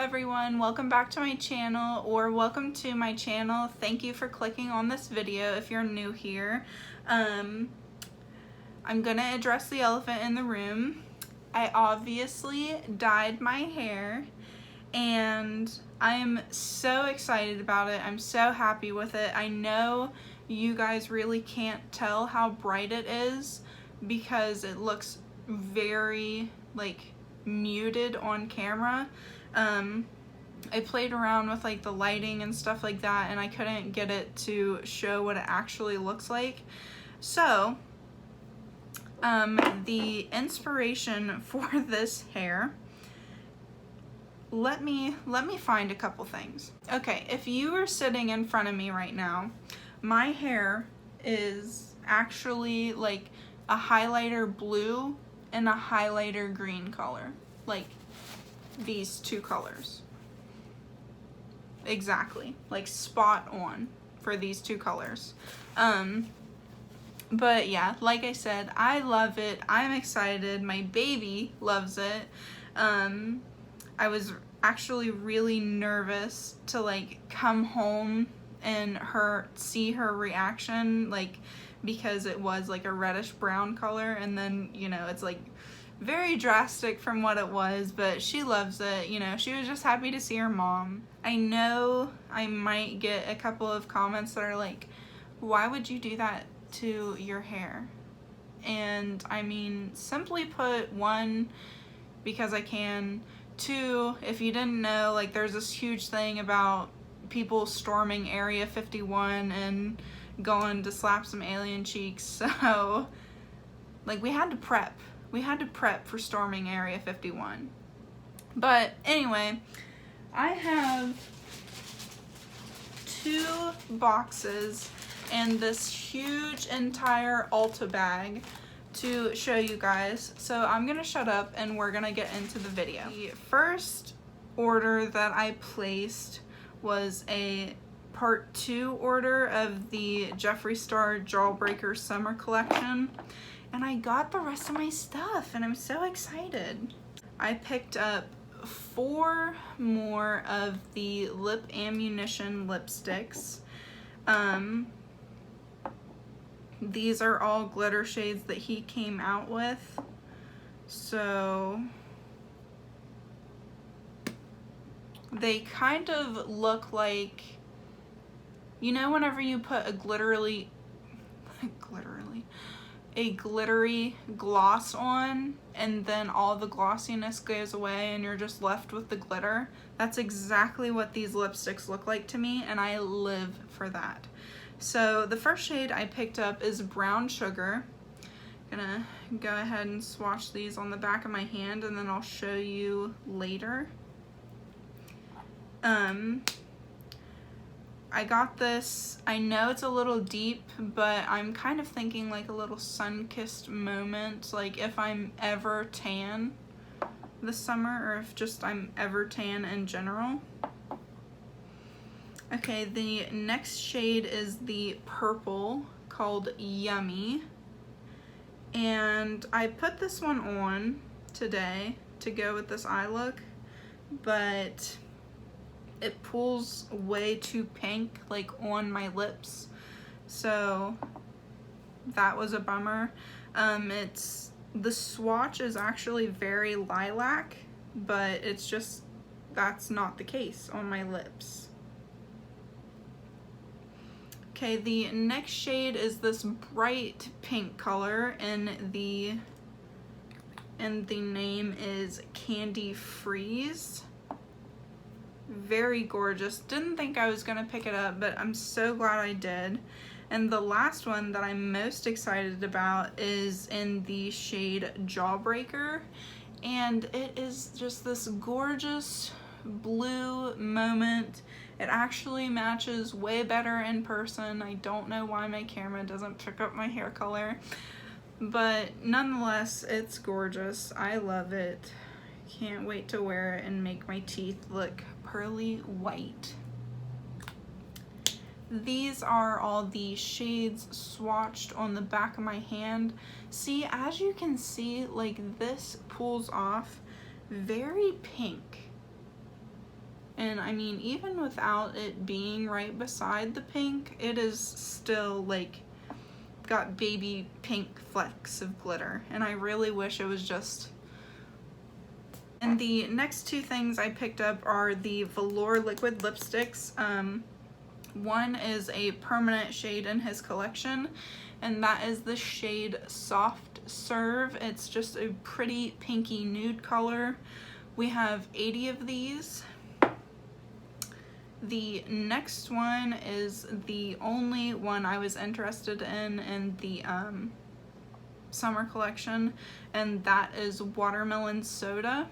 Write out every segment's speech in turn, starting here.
everyone, welcome back to my channel, or welcome to my channel. Thank you for clicking on this video if you're new here. I'm gonna address the elephant in the room. I obviously dyed my hair and I am so excited about it. I'm so happy with it. I know you guys really can't tell how bright it is because it looks very muted on camera. I played around with the lighting and stuff like that and I couldn't get it to show what it actually looks like. So the inspiration for this hair, let me find a couple things. Okay, if you are sitting in front of me right now, my hair is actually like a highlighter blue and a highlighter green color, like these two colors. Exactly, like spot on for these two colors. But yeah, like I said, I love it. I'm excited. My baby loves it. I was actually really nervous to come home and see her reaction, because it was a reddish brown color, and then it's very drastic from what it was, but she loves it. She was just happy to see her mom. I know I might get a couple of comments that are like, why would you do that to your hair? And I mean, simply put, one, because I can. Two, if you didn't know, there's this huge thing about people storming Area 51 and going to slap some alien cheeks, so we had to prep. We had to prep for storming Area 51. But anyway, I have 2 boxes and this huge entire Ulta bag to show you guys. So I'm gonna shut up and we're gonna get into the video. The first order that I placed was a part 2 order of the Jeffree Star Jawbreaker Summer Collection. And I got the rest of my stuff and I'm so excited. I picked up 4 more of the Lip Ammunition lipsticks. These are all glitter shades that he came out with. So they kind of look like, whenever you put a glittery gloss on and then all the glossiness goes away and you're just left with the glitter. That's exactly what these lipsticks look like to me, and I live for that. So the first shade I picked up is Brown Sugar. Gonna go ahead and swatch these on the back of my hand and then I'll show you later. I got this, I know it's a little deep, but I'm kind of thinking a little sun-kissed moment, if I'm ever tan this summer, or if just I'm ever tan in general. Okay, the next shade is the purple called Yummy, and I put this one on today to go with this eye look, but it pulls way too pink on my lips, so that was a bummer. The swatch is actually very lilac, but it's just that's not the case on my lips. Okay, the next shade is this bright pink color, and the name is Candy Freeze. Very gorgeous. Didn't think I was gonna pick it up, but I'm so glad I did. And the last one that I'm most excited about is in the shade Jawbreaker, and it is just this gorgeous blue moment. It actually matches way better in person. I don't know why my camera doesn't pick up my hair color, but nonetheless, it's gorgeous. I love it. Can't wait to wear it and make my teeth look pearly white. These are all the shades swatched on the back of my hand. See, as you can see, this pulls off very pink. And I mean, even without it being right beside the pink, it is still like got baby pink flecks of glitter, and I really wish it was just. And the next two things I picked up are the Velour liquid lipsticks. One is a permanent shade in his collection, and that is the shade Soft Serve. It's just a pretty pinky nude color. We have 80 of these. The next one is the only one I was interested in the summer collection, and that is Watermelon Soda.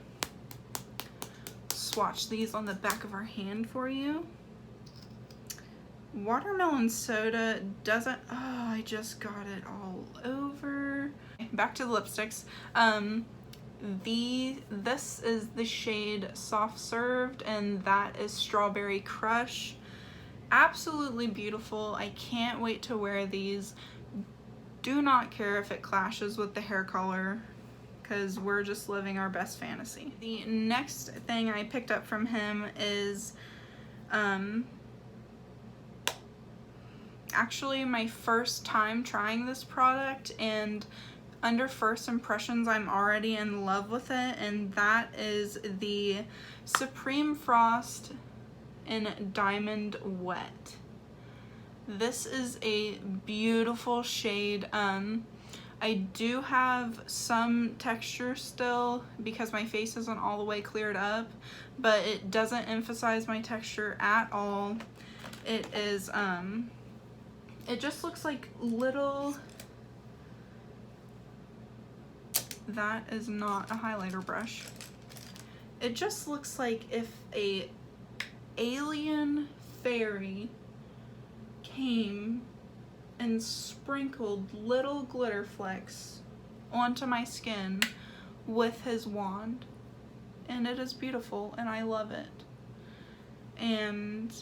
Swatch these on the back of our hand for you. Watermelon Soda doesn't, oh, I just got it all over. Back to the lipsticks. This is the shade Soft Served, and that is Strawberry Crush. Absolutely beautiful. I can't wait to wear these. Do not care if it clashes with the hair color, because we're just living our best fantasy. The next thing I picked up from him is actually my first time trying this product, and under first impressions I'm already in love with it, and that is the Supreme Frost in Diamond Wet. This is a beautiful shade. I do have some texture still because my face isn't all the way cleared up, but it doesn't emphasize my texture at all. It is it just looks like little. That is not a highlighter brush. It just looks like if a alien fairy came and sprinkled little glitter flecks onto my skin with his wand, and it is beautiful and I love it. And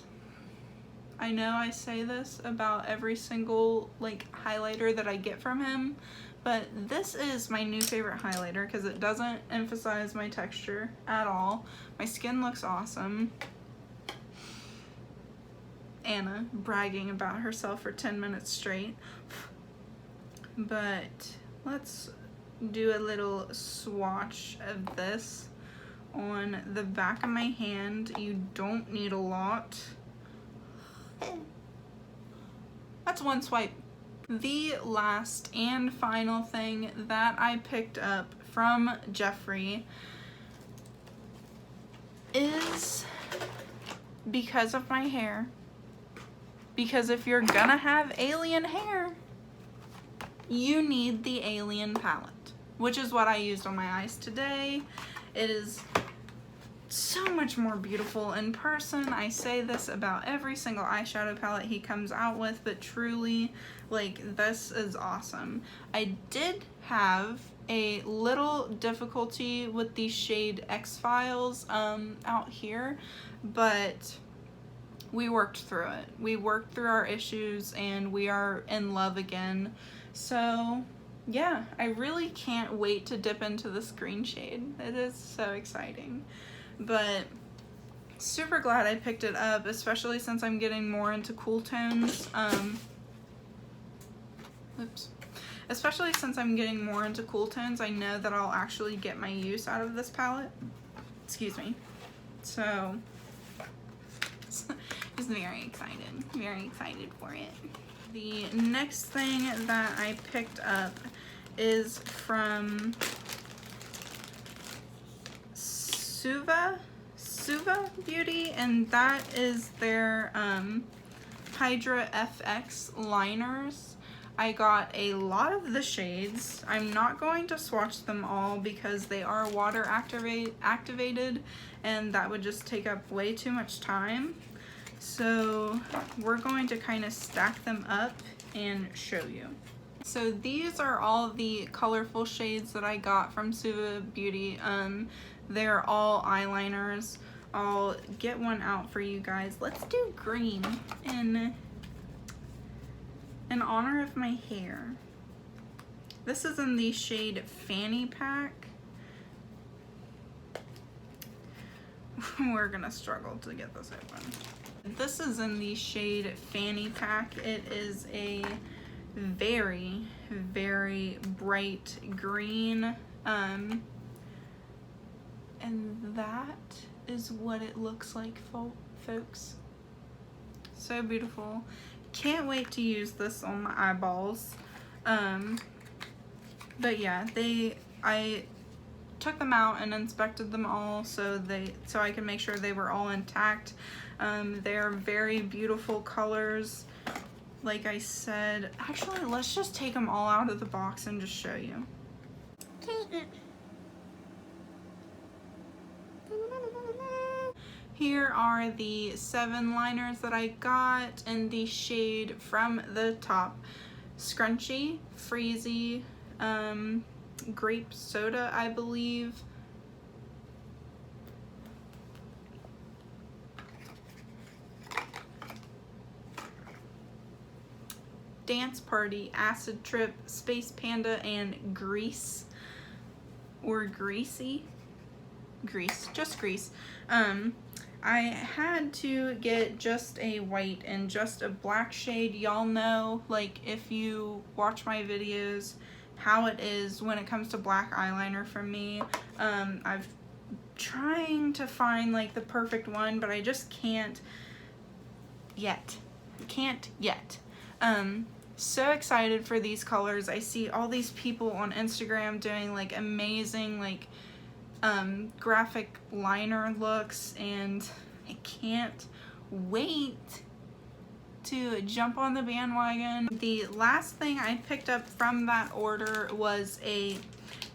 I know I say this about every single like highlighter that I get from him, but this is my new favorite highlighter because it doesn't emphasize my texture at all. My skin looks awesome. Anna bragging about herself for 10 minutes straight. But let's do a little swatch of this on the back of my hand. You don't need a lot. That's one swipe. The last and final thing that I picked up from Jeffree is because of my hair. Because if you're gonna have alien hair, you need the Alien palette, which is what I used on my eyes today. It is so much more beautiful in person. I say this about every single eyeshadow palette he comes out with, but truly, like, this is awesome. I did have a little difficulty with the shade X-Files out here, but we worked through it. We worked through our issues and we are in love again. So yeah, I really can't wait to dip into this green shade. It is so exciting. But super glad I picked it up, especially since I'm getting more into cool tones. Especially since I'm getting more into cool tones, I know that I'll actually get my use out of this palette. Excuse me. So just very excited for it. The next thing that I picked up is from Suva Beauty, and that is their Hydra FX liners. I got a lot of the shades. I'm not going to swatch them all because they are water activated and that would just take up way too much time. So we're going to kind of stack them up and show you. So these are all the colorful shades that I got from Suva Beauty. They're all eyeliners. I'll get one out for you guys. Let's do green in honor of my hair. This is in the shade Fanny Pack. we're gonna struggle to get this open. This is in the shade Fanny Pack. It is a very, very bright green. And that is what it looks like, folks. So beautiful. Can't wait to use this on my eyeballs. But yeah, I took them out and inspected them all so I could make sure they were all intact. They're very beautiful colors. Like I said, actually, let's just take them all out of the box and just show you. Here are the 7 liners that I got in the shade From the Top. Scrunchy, Freezy, Grape Soda, I believe. Dance Party, Acid Trip, Space Panda, and Grease. Or Greasy. Grease, just Grease. I had to get just a white and just a black shade. Y'all know, like, if you watch my videos, how it is when it comes to black eyeliner for me. I've trying to find like the perfect one, but I just can't yet. So excited for these colors. I see all these people on Instagram doing like amazing like graphic liner looks, and I can't wait to jump on the bandwagon. The last thing I picked up from that order was a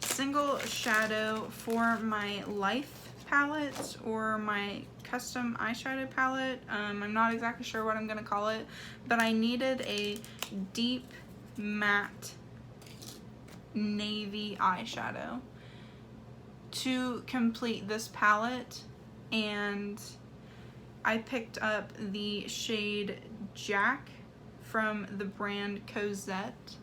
single shadow for my Life palette, or my custom eyeshadow palette. I'm not exactly sure what I'm gonna call it, but I needed a deep matte navy eyeshadow to complete this palette, and I picked up the shade Jack from the brand Cosette.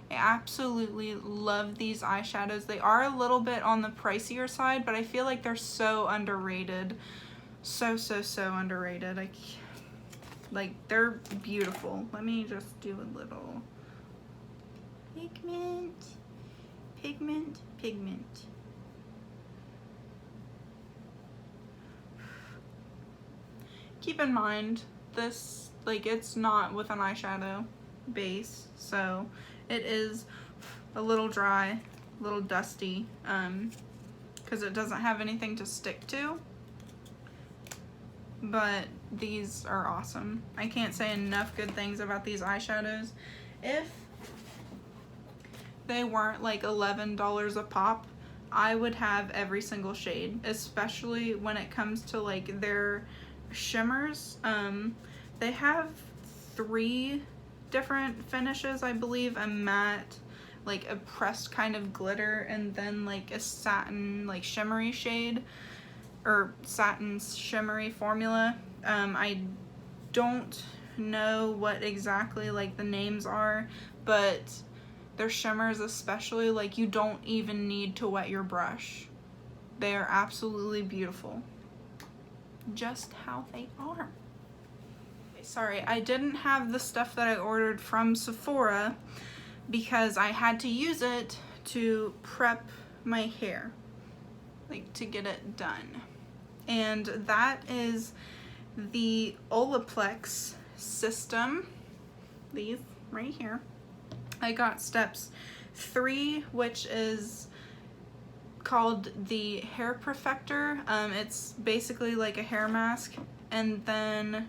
I absolutely love these eyeshadows. They are a little bit on the pricier side, but I feel like they're so underrated. So underrated. Like, they're beautiful. Let me just do a little pigment. Keep in mind, this, like, it's not with an eyeshadow base, so it is a little dry, a little dusty, because it doesn't have anything to stick to. But these are awesome. I can't say enough good things about these eyeshadows. If they weren't like $11 a pop, I would have every single shade, especially when it comes to like their shimmers. They have 3 different finishes, I believe. A matte, like a pressed kind of glitter, and then like a satin like shimmery shade, or satin shimmery formula. I don't know what exactly like the names are, but their shimmers especially, like, you don't even need to wet your brush. They are absolutely beautiful, just how they are. Sorry, I didn't have the stuff that I ordered from Sephora because I had to use it to prep my hair, like to get it done. And that is the Olaplex system, these right here. I got steps 3, which is called the Hair Perfector. It's basically like a hair mask. And then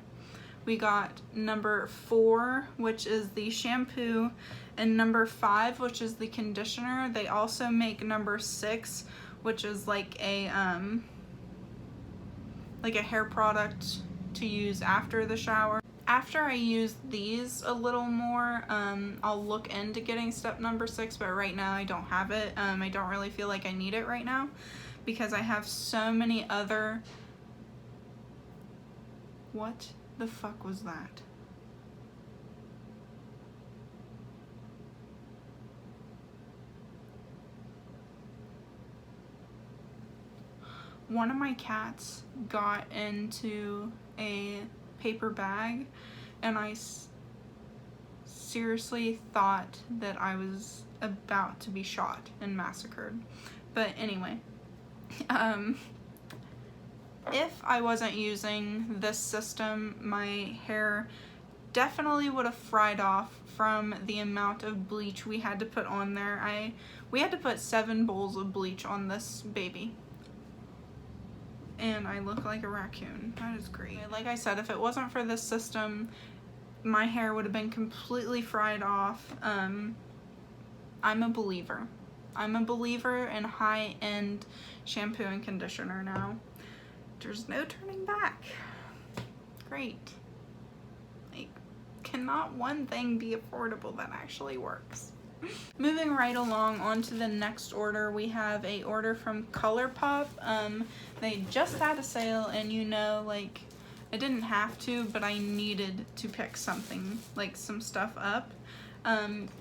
we got number 4, which is the shampoo, and number 5, which is the conditioner. They also make number 6, which is like a hair product to use after the shower. After I use these a little more, I'll look into getting step number 6, but right now I don't have it. I don't really feel like I need it right now because I have so many other... What the fuck was that? one of my cats got into a paper bag, and I seriously thought that I was about to be shot and massacred. But anyway, if I wasn't using this system, my hair definitely would have fried off from the amount of bleach we had to put on there. We had to put 7 bowls of bleach on this baby. And I look like a raccoon. That is great. Like I said, if it wasn't for this system, my hair would have been completely fried off. I'm a believer. I'm a believer in high-end shampoo and conditioner now. There's no turning back. Great. Like, cannot one thing be affordable that actually works? Moving right along onto the next order, we have a order from ColourPop. They just had a sale, and you know, like, I didn't have to, but I needed to pick something, like some stuff up.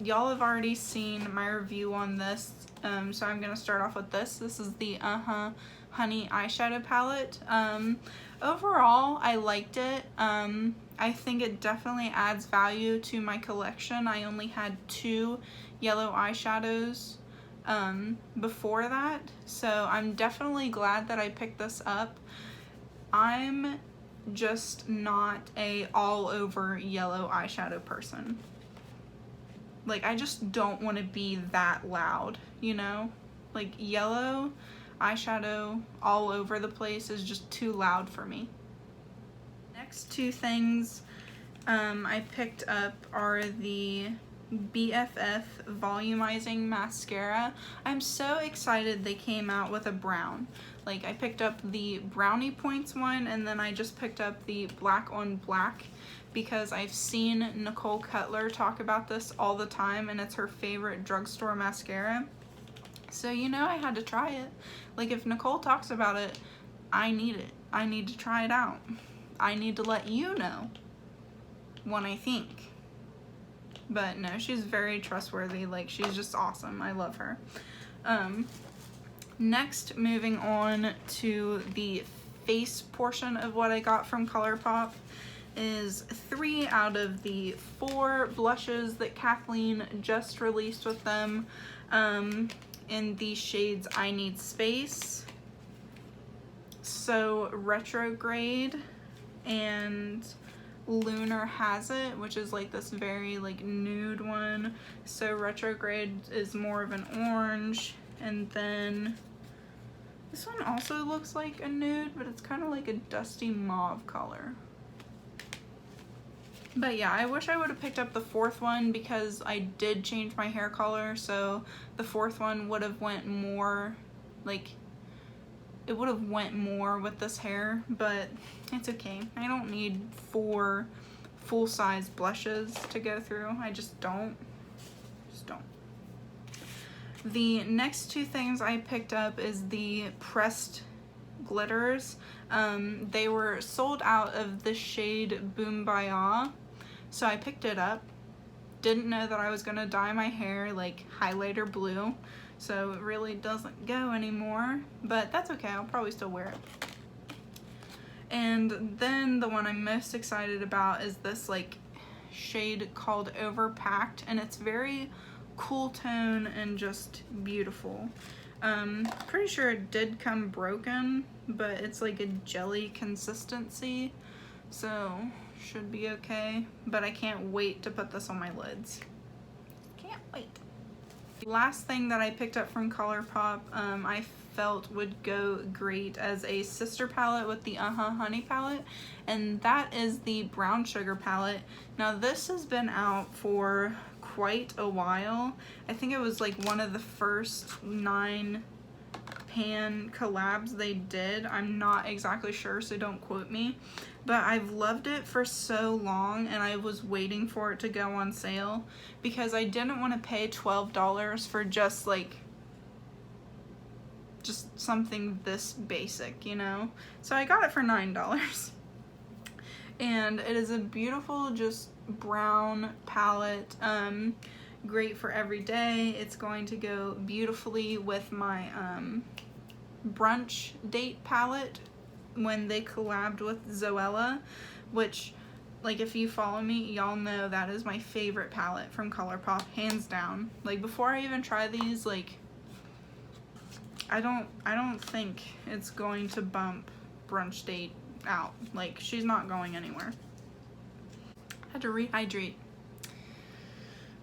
Y'all have already seen my review on this, so I'm gonna start off with this. This is the Honey eyeshadow palette. Overall, I liked it. I think it definitely adds value to my collection. I only had 2 yellow eyeshadows before that, so I'm definitely glad that I picked this up. I'm just not a all over yellow eyeshadow person. Like, I just don't want to be that loud, you know? Like, yellow eyeshadow all over the place is just too loud for me. Next 2 things I picked up are the BFF Volumizing Mascara. I'm so excited they came out with a brown. Like, I picked up the Brownie Points one, and then I just picked up the Black on Black because I've seen Nicole Cutler talk about this all the time, and it's her favorite drugstore mascara. So, you know, I had to try it. Like, if Nicole talks about it, I need it. I need to try it out. I need to let you know what I think. But no, she's very trustworthy. Like, she's just awesome. I love her. Next, moving on to the face portion of what I got from ColourPop, is 3 out of the 4 blushes that Kathleen just released with them, in the shades I Need Space, So Retrograde, and Lunar Has It, which is like this very like nude one. So Retrograde is more of an orange, and then this one also looks like a nude, but it's kind of like a dusty mauve color. But yeah, I wish I would have picked up the 4th one because I did change my hair color, so the 4th one would have went more, like, it would have went more with this hair, but it's okay. I don't need 4 full-size blushes to go through. I just don't. The next 2 things I picked up is the pressed glitters. They were sold out of the shade Boombaya, so I picked it up. Didn't know that I was gonna dye my hair like highlighter blue, so it really doesn't go anymore, but that's okay. I'll probably still wear it. And then the one I'm most excited about is this like shade called Overpacked, and it's very cool tone and just beautiful. Pretty sure it did come broken, but it's like a jelly consistency, so should be okay. But I can't wait to put this on my lids. Can't wait. The last thing that I picked up from ColourPop, I felt would go great as a sister palette with the Honey palette, and that is the Brown Sugar palette. Now this has been out for quite a while. I think it was like one of the first 9 pan collabs they did. I'm not exactly sure, so don't quote me, but I've loved it for so long, and I was waiting for it to go on sale because I didn't want to pay $12 for just something this basic, you know? So I got it for $9. And it is a beautiful just brown palette, great for every day. It's going to go beautifully with my Brunch Date palette when they collabed with Zoella, which, like, if you follow me, y'all know that is my favorite palette from ColourPop, hands down. Like, before I even try these, like, I don't think it's going to bump Brunch Date out. Like, she's not going anywhere. I had to rehydrate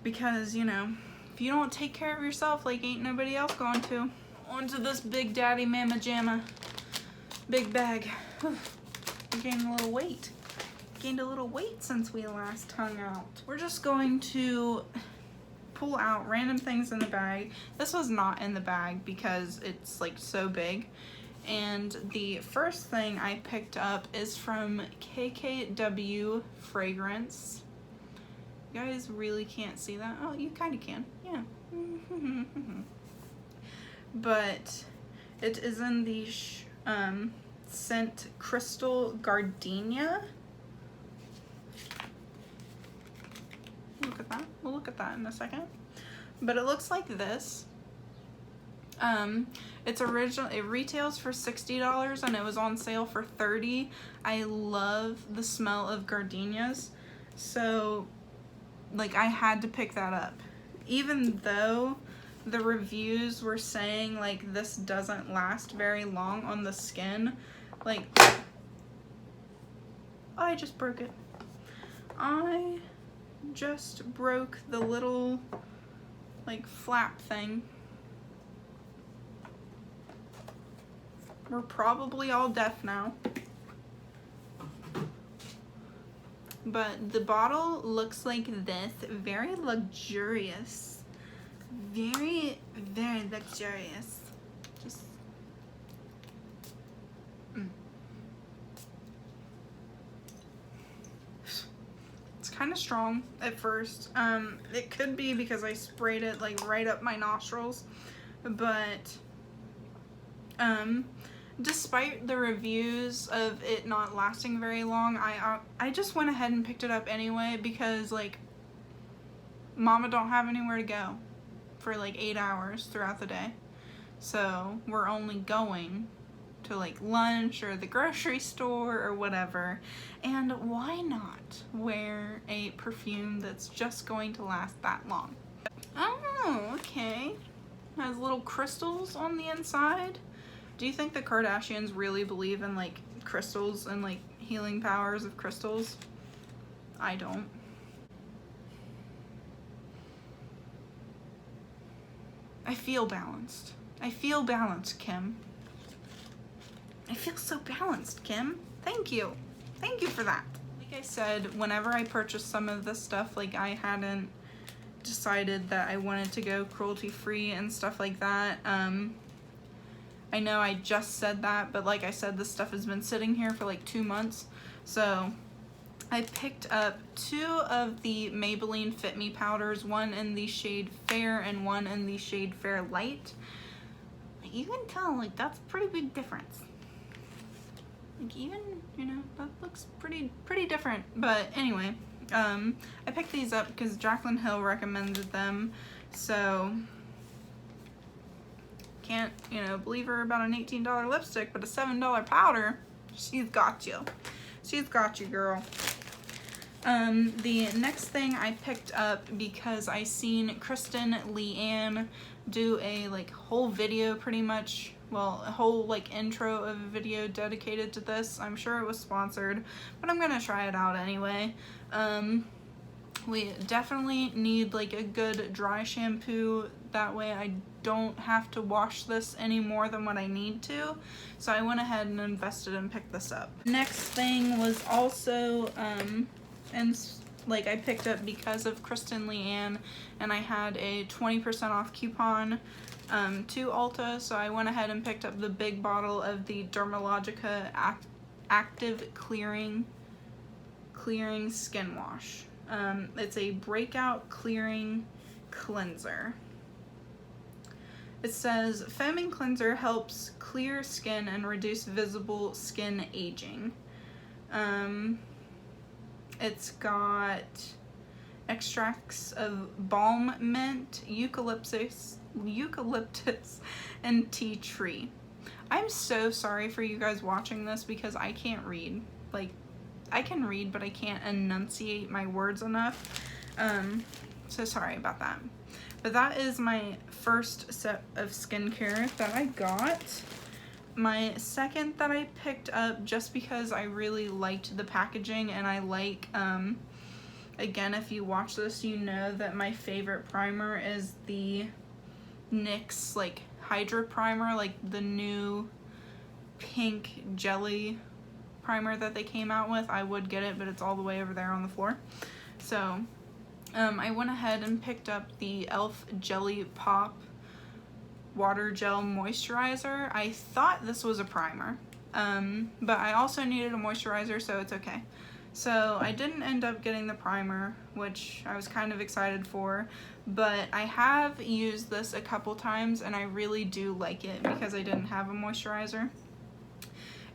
because, you know, if you don't take care of yourself, like, ain't nobody else going to. Onto this Big Daddy Mama Jamma big bag. I gained a little weight. Gained a little weight since we last hung out. We're just going to pull out random things in the bag. This was not in the bag because it's like so big. And the first thing I picked up is from KKW Fragrance. You guys really can't see that. Oh, you kind of can. Yeah. But it is in the scent Crystal Gardenia. Look at that. We'll look at that in a second. But it looks like this. It's original. It retails for $60 and it was on sale for $30. I love the smell of gardenias, so like I had to pick that up, even though the reviews were saying like this doesn't last very long on the skin. Like, I just broke it. I just broke the little like flap thing. We're probably all deaf now. But the bottle looks like this. Very luxurious. Very, very luxurious. Just... It's kind of strong at first. It could be because I sprayed it like right up my nostrils. But, despite the reviews of it not lasting very long, I just went ahead and picked it up anyway because, like, Mama don't have anywhere to go for like 8 hours throughout the day. So we're only going to like lunch or the grocery store or whatever. And why not wear a perfume that's just going to last that long? Oh, okay. Has little crystals on the inside. Do you think the Kardashians really believe in like crystals and like healing powers of crystals? I don't. I feel balanced. I feel balanced, Kim. I feel so balanced, Kim. Thank you. Thank you for that. Like I said, whenever I purchased some of this stuff, like I hadn't decided that I wanted to go cruelty-free and stuff like that. I know I just said that, but like I said, this stuff has been sitting here for like 2 months. So I picked up 2 of the Maybelline Fit Me powders, one in the shade Fair and one in the shade Fair Light. You can tell, like, that's a pretty big difference. Like, even, you know, that looks pretty different. But anyway, I picked these up because Jaclyn Hill recommended them. So can't, you know, believe her about an $18 lipstick, but a $7 powder, she's got you. She's got you, girl. The next thing I picked up because I seen Kristen Leanne do a like whole video pretty much, well, a whole like intro of a video dedicated to this. I'm sure it was sponsored, but I'm gonna try it out anyway. We definitely need like a good dry shampoo, that way I don't have to wash this any more than what I need to. So I went ahead and invested and picked this up. Next thing was also and like I picked up because of Kristen Leanne, and I had a 20% off coupon to Ulta, so I went ahead and picked up the big bottle of the Dermalogica Active Clearing Skin Wash. It's a breakout clearing cleanser. It says foaming cleanser helps clear skin and reduce visible skin aging. It's got extracts of balm mint, eucalyptus, and tea tree. I'm so sorry for you guys watching this because I can't read. Like, I can read, but I can't enunciate my words enough. So sorry about that. But that is my first set of skincare that I got. My second that I picked up just because I really liked the packaging, and I like, again, if you watch this, you know that my favorite primer is the NYX like Hydra Primer, like the new pink jelly primer that they came out with. I would get it, but it's all the way over there on the floor. So I went ahead and picked up the e.l.f. Jelly Pop Water Gel Moisturizer. I thought this was a primer, but I also needed a moisturizer, so it's okay. So I didn't end up getting the primer, which I was kind of excited for, but I have used this a couple times and I really do like it because I didn't have a moisturizer.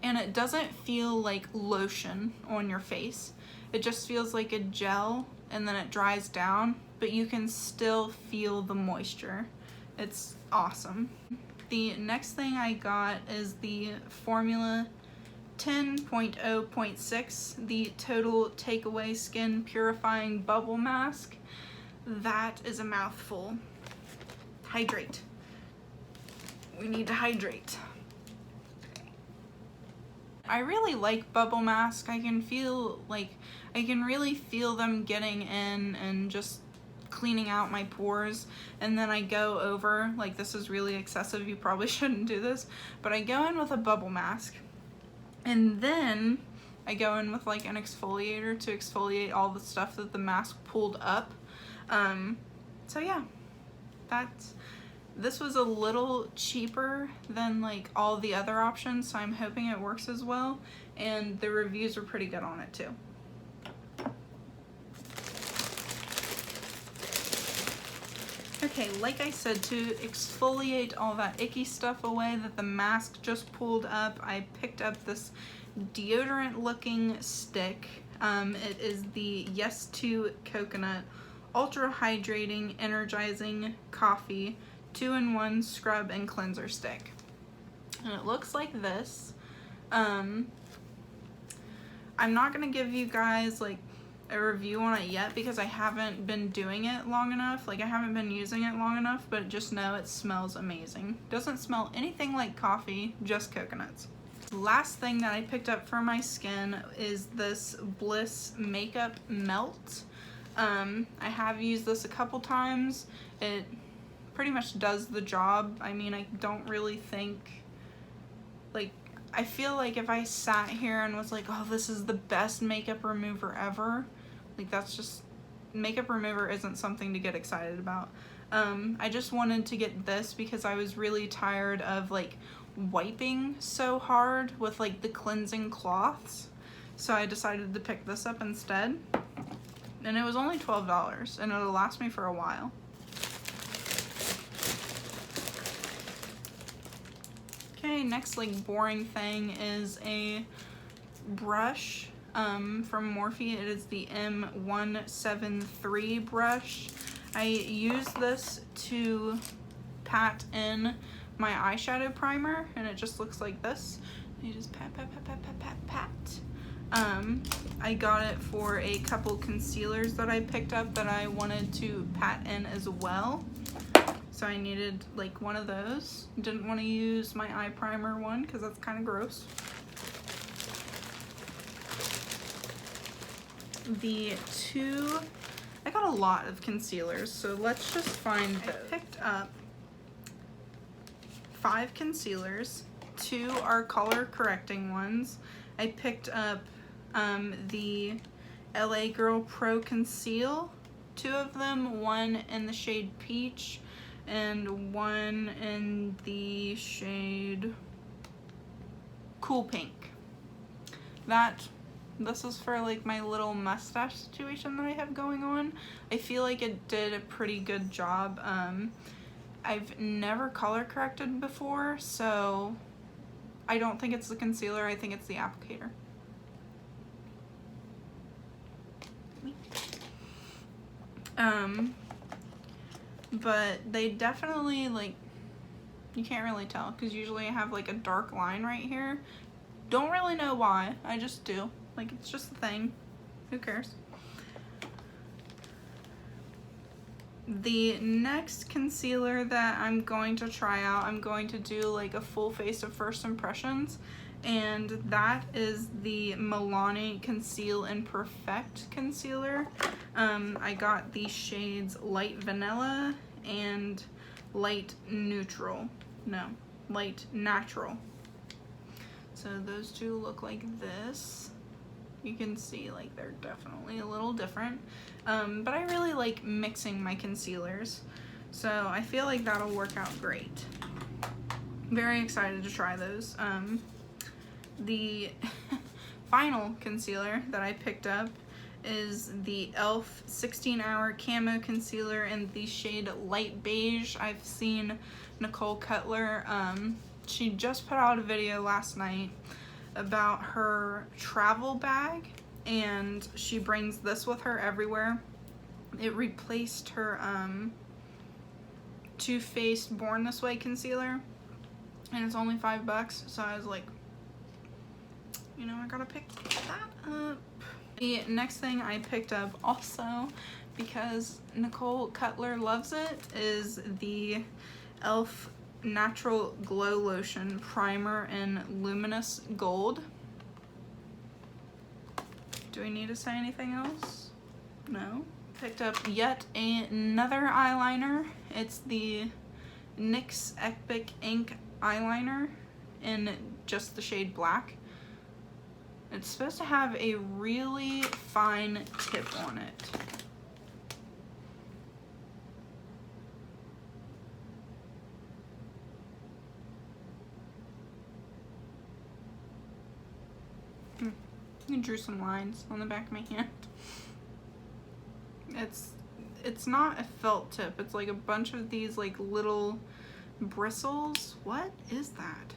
And it doesn't feel like lotion on your face. It just feels like a gel and then it dries down, but you can still feel the moisture. It's awesome. The next thing I got is the Formula 10.0.6, the Total Takeaway Skin Purifying Bubble Mask. That is a mouthful. Hydrate. We need to hydrate. I really like bubble mask. I can really feel them getting in and just cleaning out my pores, and then I go over, like, this is really excessive, you probably shouldn't do this, but I go in with a bubble mask, and then I go in with like an exfoliator to exfoliate all the stuff that the mask pulled up. So yeah, this was a little cheaper than like all the other options, so I'm hoping it works as well, and the reviews are pretty good on it too. Okay, like I said, to exfoliate all that icky stuff away that the mask just pulled up, I picked up this deodorant looking stick. It is the Yes2 Coconut Ultra Hydrating Energizing Coffee 2-in-1 Scrub and Cleanser Stick. And it looks like this. I'm not gonna give you guys like a review on it yet because I haven't been doing it long enough. Like, I haven't been using it long enough, but just know it smells amazing. Doesn't smell anything like coffee, just coconuts. Last thing that I picked up for my skin is this Bliss Makeup Melt. I have used this a couple times. It pretty much does the job. I mean, I don't really think, like, I feel like if I sat here and was like, oh, this is the best makeup remover ever, like, that's just, makeup remover isn't something to get excited about. I just wanted to get this because I was really tired of like wiping so hard with like the cleansing cloths, so I decided to pick this up instead, and it was only $12 and it'll last me for a while. Okay, next like boring thing is a brush from Morphe. It is the M173 brush. I use this to pat in my eyeshadow primer, and it just looks like this. You just pat, pat, pat, pat, pat, pat, pat. I got it for a couple concealers that I picked up that I wanted to pat in as well. So I needed like one of those. Didn't want to use my eye primer one because that's kind of gross. I got a lot of concealers, so let's just find those. I picked up 5 concealers. 2 are color correcting ones. I picked up the LA Girl Pro Conceal, 2 of them, one in the shade Peach and one in the shade Cool Pink. This is for like my little mustache situation that I have going on. I feel like it did a pretty good job. I've never color corrected before, so I don't think it's the concealer, I think it's the applicator. But they definitely like You can't really tell because usually I have like a dark line right here. Don't really know why. I just do. Like, it's just a thing. Who cares? The next concealer that I'm going to try out, I'm going to do like a full face of first impressions, and that is the Milani Conceal and Perfect concealer. I got the shades Light Vanilla and Light Neutral. No, Light Natural. So those two look like this. You can see like they're definitely a little different, but I really like mixing my concealers, so I feel like that'll work out great. Very excited to try those. The final concealer that I picked up is the e.l.f. 16-Hour Camo Concealer in the shade Light Beige. I've seen Nicole Cutler, she just put out a video last night about her travel bag, and she brings this with her everywhere. It replaced her Too Faced Born This Way concealer, and it's only $5, so I was like, you know, I gotta pick that up. The next thing I picked up also because Nicole Cutler loves it is the e.l.f. Natural Glow Lotion Primer in Luminous Gold. Do we need to say anything else? No. Picked up yet another eyeliner. It's the NYX Epic Ink eyeliner in just the shade Black. It's supposed to have a really fine tip on it. I drew some lines on the back of my hand. It's not a felt tip. It's like a bunch of these like little bristles. What is that?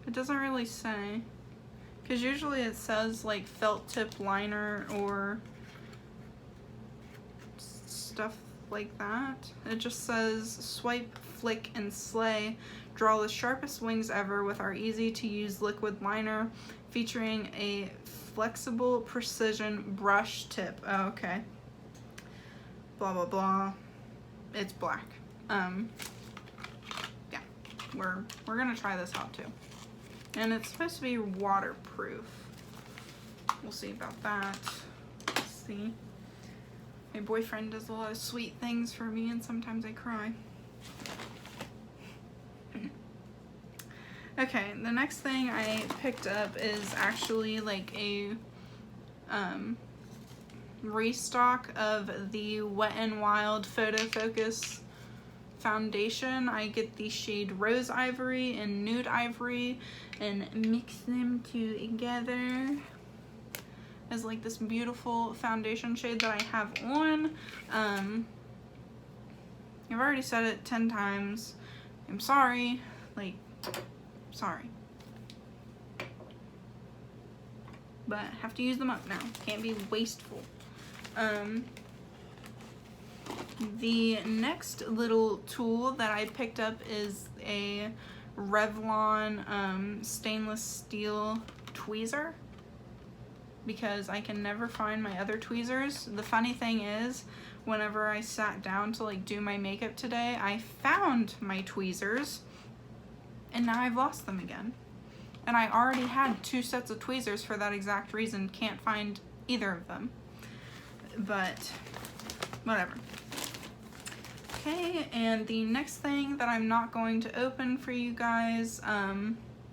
It doesn't really say. Because usually it says like felt tip liner or stuff like that. It just says swipe, flick, and slay. Draw the sharpest wings ever with our easy-to-use liquid liner featuring a flexible precision brush tip. Oh, okay. Blah, blah, blah. It's black. Yeah. We're gonna try this out too. And it's supposed to be waterproof. We'll see about that. Let's see. My boyfriend does a lot of sweet things for me, and sometimes I cry. Okay, the next thing I picked up is actually like a restock of the Wet n Wild Photo Focus foundation. I get the shade Rose Ivory and Nude Ivory and mix them together as like this beautiful foundation shade that I have on. I've already said it 10 times. I'm sorry. Like, sorry. But I have to use them up now. Can't be wasteful. The next little tool that I picked up is a Revlon stainless steel tweezer, because I can never find my other tweezers. The funny thing is, whenever I sat down to like do my makeup today, I found my tweezers and now I've lost them again. And I already had 2 sets of tweezers for that exact reason. Can't find either of them. But whatever. Okay, and the next thing that I'm not going to open for you guys,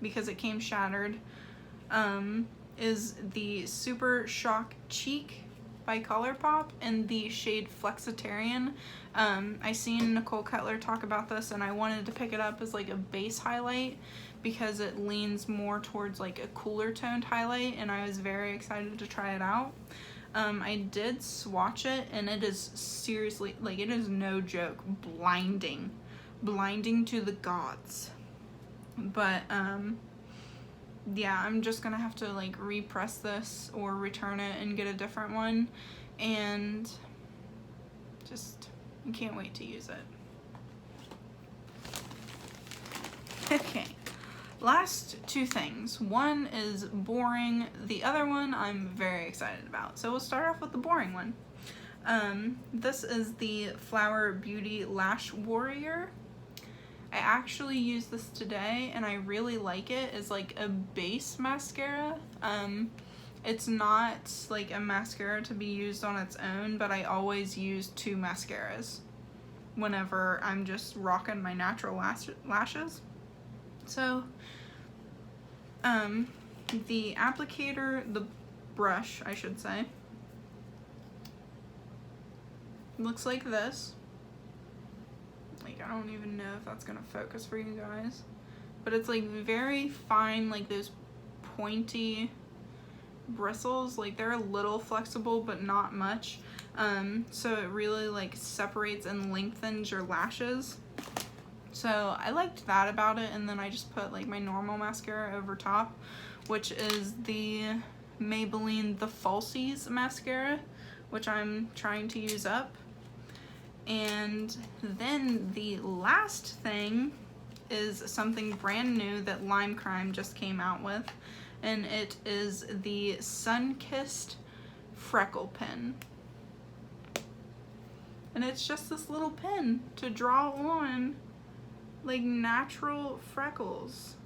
because it came shattered, is the Super Shock Cheek by ColourPop in the shade Flexitarian. I seen Nicole Cutler talk about this, and I wanted to pick it up as like a base highlight because it leans more towards like a cooler toned highlight, and I was very excited to try it out. I did swatch it, and it is seriously, like, it is no joke, blinding to the gods. But yeah, I'm just gonna have to like repress this or return it and get a different one, and just I can't wait to use it. Okay, last two things. One is boring, the other one I'm very excited about. So we'll start off with the boring one. This is the Flower Beauty Lash Warrior. I actually used this today and I really like it as like a base mascara. It's not like a mascara to be used on its own, but I always use two mascaras whenever I'm just rocking my natural lashes. So, the applicator, the brush, I should say, looks like this. Like, I don't even know if that's gonna focus for you guys, but it's like very fine, like those pointy bristles. Like, they're a little flexible, but not much. So it really like separates and lengthens your lashes. So I liked that about it, and then I just put like my normal mascara over top, which is the Maybelline The Falsies mascara, which I'm trying to use up. And then the last thing is something brand new that Lime Crime just came out with, and it is the Sunkissed Freckle Pen. And it's just this little pen to draw on like natural freckles.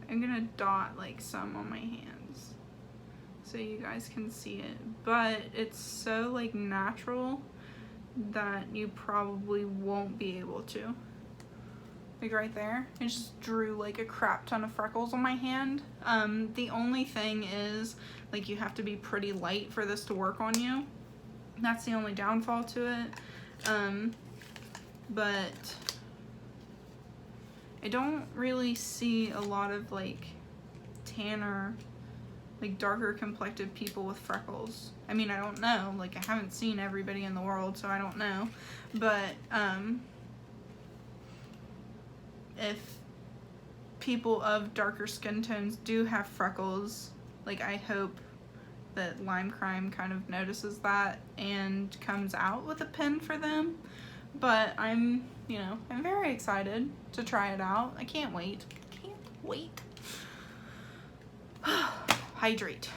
I'm gonna dot like some on my hands so you guys can see it, but it's so like natural that you probably won't be able to. Like right there, I just drew like a crap ton of freckles on my hand. The only thing is like you have to be pretty light for this to work on you. That's the only downfall to it. But I don't really see a lot of like tanner, like darker complected people with freckles. I mean, I don't know, like I haven't seen everybody in the world, so I don't know. But if people of darker skin tones do have freckles, like I hope that Lime Crime kind of notices that and comes out with a pen for them. But I'm very excited to try it out. I can't wait. Can't wait. Hydrate.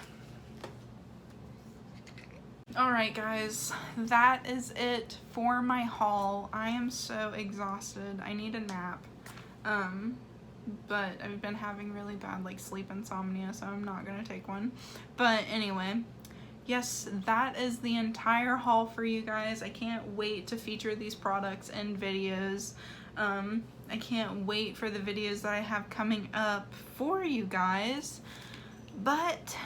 Alright guys, that is it for my haul. I am so exhausted. I need a nap. But I've been having really bad like sleep insomnia, so I'm not gonna take one. But anyway, yes, that is the entire haul for you guys. I can't wait to feature these products in videos. I can't wait for the videos that I have coming up for you guys. But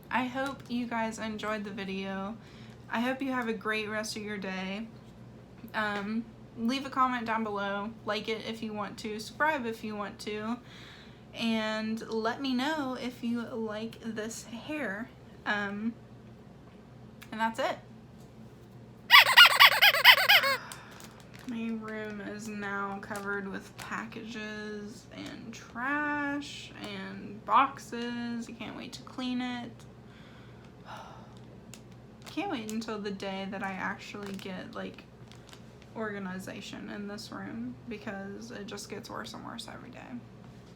I hope you guys enjoyed the video. I hope you have a great rest of your day. Leave a comment down below, like it if you want to, subscribe if you want to, and let me know if you like this hair. And that's it. My room is now covered with packages and trash and boxes. I can't wait to clean it. Can't wait until the day that I actually get like organization in this room, because it just gets worse and worse every day.